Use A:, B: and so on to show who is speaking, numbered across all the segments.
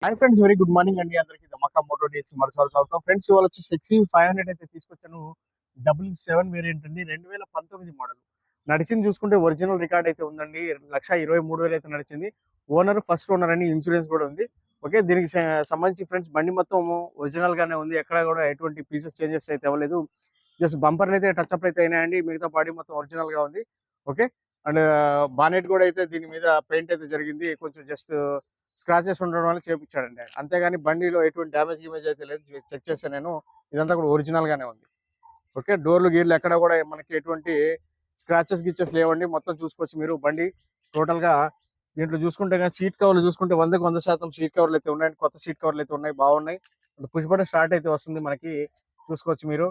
A: Hi friends, very good morning అండి అందరికి. ధమాకా moto days మరోసారి స్వాగతం ఫ్రెండ్స్. ఇవాళ వచ్చి ఎక్సీ 500 అయితే తీసుకొచ్చాను. W7 వేరియంట్ అండి, 2019 మోడల్. నడిచింది చూసుకుంటే ఒరిజినల్ రికార్డ్ అయితే ఉందండి. 1,23,000 అయితే నడిచింది. ఓనర్ ఫస్ట్ ఓనర్ అని ఇన్సూరెన్స్ కూడా ఉంది. ఓకే, దీనికి సంబంధించి ఫ్రెండ్స్ బండి మొత్తం ఒరిజినల్ గానే ఉంది. ఎక్కడ కూడా ఎటువంటి పీసెస్ చేంజెస్ అయితే అవ్వలేదు. జస్ట్ బంపర్లు అయితే టచ్ అప్ అయితే అయినాయండి. మిగతా బాడీ మొత్తం ఒరిజినల్ గా ఉంది. ఓకే, అండ్ బానెట్ కూడా అయితే దీని మీద పెయింట్ అయితే జరిగింది. కొంచెం జస్ట్ స్క్రాచెస్ ఉండడం వల్ల చేపించాడండి. అంతేగాని బండిలో ఎటువంటి డ్యామేజ్ ఇమేజ్ అయితే లేదు. చెక్ చేశాను నేను, ఇదంతా కూడా ఒరిజినల్ గానే ఉంది. ఓకే, డోర్లు గీర్లు ఎక్కడ కూడా మనకి ఎటువంటి స్క్రాచెస్ గిచ్చెస్ లేవండి. మొత్తం చూసుకోవచ్చు మీరు. బండి టోటల్ గా దీంట్లో చూసుకుంటే కానీ సీట్ కవర్లు చూసుకుంటే 100% సీట్ కవర్లు అయితే ఉన్నాయండి. కొత్త సీట్ కవర్లు అయితే ఉన్నాయి, బాగున్నాయి. పుష్ బటన్ స్టార్ట్ అయితే వస్తుంది మనకి, చూసుకోవచ్చు మీరు.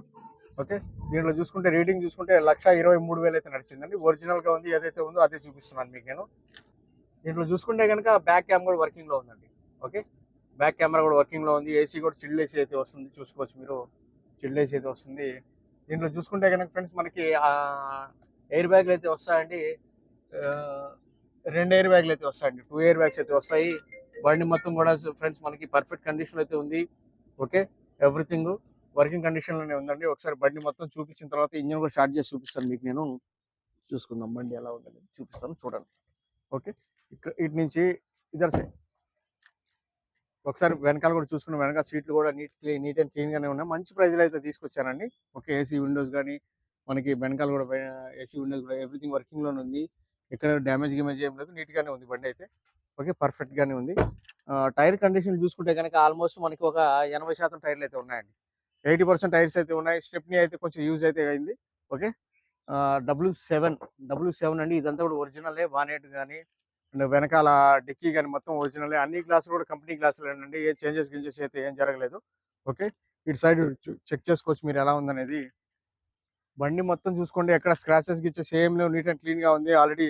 A: ఓకే, దీంట్లో చూసుకుంటే రీడింగ్ చూసుకుంటే 1,23,000 అయితే నడిచిందండి. ఒరిజినల్ గా ఉంది, ఏదైతే ఉందో అదే చూపిస్తున్నాను మీకు నేను. దీంట్లో చూసుకుంటే కనుక బ్యాక్ కెమెరా కూడా వర్కింగ్ లో ఉందండి. ఓకే, బ్యాక్ కెమెరా కూడా వర్కింగ్ లో ఉంది. ఏసీ కూడా చిల్డ్ ఏసీ అయితే వస్తుంది, చూసుకోవచ్చు మీరు. చిల్డ్ ఏసీ అయితే వస్తుంది. దీంట్లో చూసుకుంటే కనుక ఫ్రెండ్స్ మనకి ఎయిర్ బ్యాగ్లు అయితే వస్తాయండి. 2 ఎయిర్ బ్యాగ్లు అయితే వస్తాయండి. 2 ఎయిర్ బ్యాగ్స్ అయితే వస్తాయి. బండి మొత్తం కూడా ఫ్రెండ్స్ మనకి పర్ఫెక్ట్ కండిషన్ అయితే ఉంది. ఓకే, ఎవ్రీథింగ్ వర్కింగ్ కండిషన్ లోనే ఉందండి. ఒకసారి బండి మొత్తం చూపించిన తర్వాత ఇంజిన్ కూడా స్టార్ట్ చేసి చూపిస్తాను మీకు నేను. చూసుకుందాం బండి ఎలా ఉందని చూపిస్తాను, చూడండి. ఓకే, ఇక్కడ ఇటు నుంచి ఇద్దరు సైడ్ ఒకసారి వెనకాల కూడా చూసుకున్న వెనకాల సీట్లు కూడా నీట్ అండ్ క్లీన్ గానే ఉన్నాయి. మంచి ప్రైజ్లో అయితే తీసుకొచ్చానండి. ఓకే, ఏసీ విండోస్ కానీ మనకి వెనకాల కూడా ఏసీ విండోస్ కూడా ఎవ్రీథింగ్ వర్కింగ్ లోనే ఉంది. ఇక్కడ డ్యామేజ్ గిమేజ్ ఏం లేదు, నీట్ గానే ఉంది బండి అయితే. ఓకే, పర్ఫెక్ట్ గానే ఉంది. టైర్ కండిషన్ చూసుకుంటే కనుక ఆల్మోస్ట్ మనకి ఒక 80% టైర్లు అయితే ఉన్నాయండి. 80% టైర్స్ అయితే ఉన్నాయి. స్టెప్నీ అయితే కొంచెం యూజ్ అయితే అయింది. ఓకే, W7 అండి. ఇదంతా కూడా ఒరిజినలే. బానెట్ కానీ అండ్ వెనకాల డిక్కీ కానీ మొత్తం ఒరిజినలే. అన్ని గ్లాసులు కూడా కంపెనీ గ్లాసులు అండి. ఏ గింజెస్ అయితే ఏం జరగలేదు. ఓకే, ఇటు సైడ్ చెక్ చేసుకోవచ్చు మీరు ఎలా ఉందనేది. బండి మొత్తం చూసుకోండి, ఎక్కడ స్క్రాచెస్ గిచ్చెస్ ఏం లేవు, నీట్ అండ్ క్లీన్ గా ఉంది. ఆల్రెడీ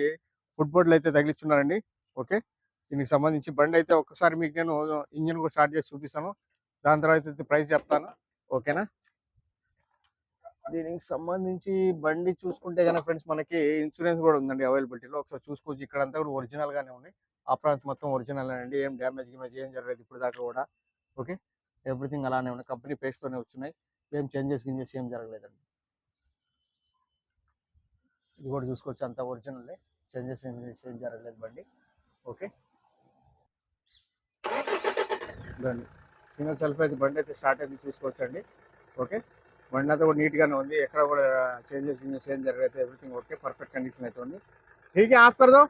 A: ఫుట్ బోర్డులు అయితే తగిలిచ్చున్నారండి. ఓకే, దీనికి సంబంధించి బండి అయితే ఒక్కసారి మీకు నేను ఇంజిన్ కూడా స్టార్ట్ చేసి చూపిస్తాను. దాని తర్వాత అయితే ప్రైస్ చెప్తాను. ఓకేనా, దీనికి సంబంధించి బండి చూసుకుంటే కనుక ఫ్రెండ్స్ మనకి ఇన్సూరెన్స్ కూడా ఉందండి అవైలబిలిటీలో. ఒకసారి చూసుకోవచ్చు. ఇక్కడ అంతా కూడా ఒరిజినల్ గానే ఉన్నాయి. ఆ ప్రాంతం మొత్తం ఒరిజినల్ అండి. ఏం డ్యామేజ్ గిమేజ్ ఏం జరగలేదు ఇప్పుడు దాకా కూడా. ఓకే, ఎవ్రీథింగ్ అలానే ఉన్నాయి. కంపెనీ పేస్ట్ తోనే వచ్చినాయి. ఏం చేంజెస్ గింజెస్ ఏం జరగలేదండి. ఇది కూడా చూసుకోవచ్చు, అంతా ఒరిజినల్. చేంజెస్ ఏం జరగలేదు బండి. ఓకే, బండి సింగిల్ సెల్ఫ్ అయితే బండి అయితే స్టార్ట్ అయితే చూసుకోవచ్చండి. ఓకే, బండి అంతా కూడా నీట్ గానే ఉంది. ఎక్కడ కూడా చేంజెస్ ఏం జరగలేదు. ఎవ్రీథింగ్ ఓకే, పర్ఫెక్ట్ కండిషన్ అయితే ఉంది. ఠీక్ ఆఫ్ కర్ దో.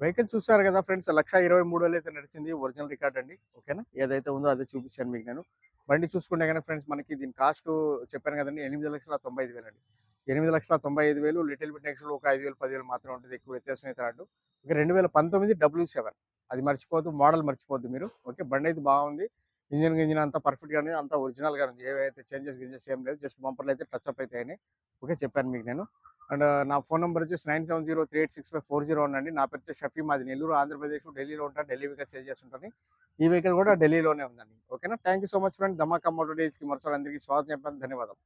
A: వెహికల్ చూస్తారు కదా ఫ్రెండ్స్, 1,23,000 అయితే నడిచింది. ఒరిజినల్ రికార్డ్ అండి. ఓకేనా, ఏదైతే ఉందో అదే చూపించాను మీకు నేను. బండి చూసుకుంటే కానీ ఫ్రెండ్స్ మనకి దీని కాస్ట్ చెప్పాను కదండి, 8,95,000 అండి. 8,95,000. లిటిల్ బిట్ నెక్స్ట్ ఒక 5,000 10,000 మాత్రమే ఉంటుంది. ఎక్కువ వ్యత్యాసం అయితే రాదు. ఓకే, 2019 W7, అది మర్చిపోద్దు, మోడల్ మర్చిపోద్దు మీరు. ఓకే, బండి అయితే బాగుంది. ఇంజిన్ అంతా పర్ఫెక్ట్ గానే, అంతా ఒరిజినల్ గా ఉంది. ఏవైతే చేంజెస్ గింజెస్ ఏం లేదు. జస్ట్ బంపర్లు అయితే టచ్ అప్ అయితే అయినాయి. ఓకే, చెప్పాను మీకు నేను. అండ్ నా ఫోన్ నెంబర్ వచ్చేసి 9703865401 అండి. నా పేరు వచ్చేసి షఫీ. మాది నెల్లూరు, ఆంధ్రప్రదేశ్. ఢిల్లీలో ఉంటాను. ఢిల్లీ వెహికల్ సేల్ చేస్తుంటాను. ఈ వెహికల్ కూడా ఢిల్లీలోనే ఉందండి. ఓకేనా, thank you so much friend. Dhamaka moto days కి మరోసారి అందరికీ స్వాగతం చెప్పాను. ధన్యవాదాలు.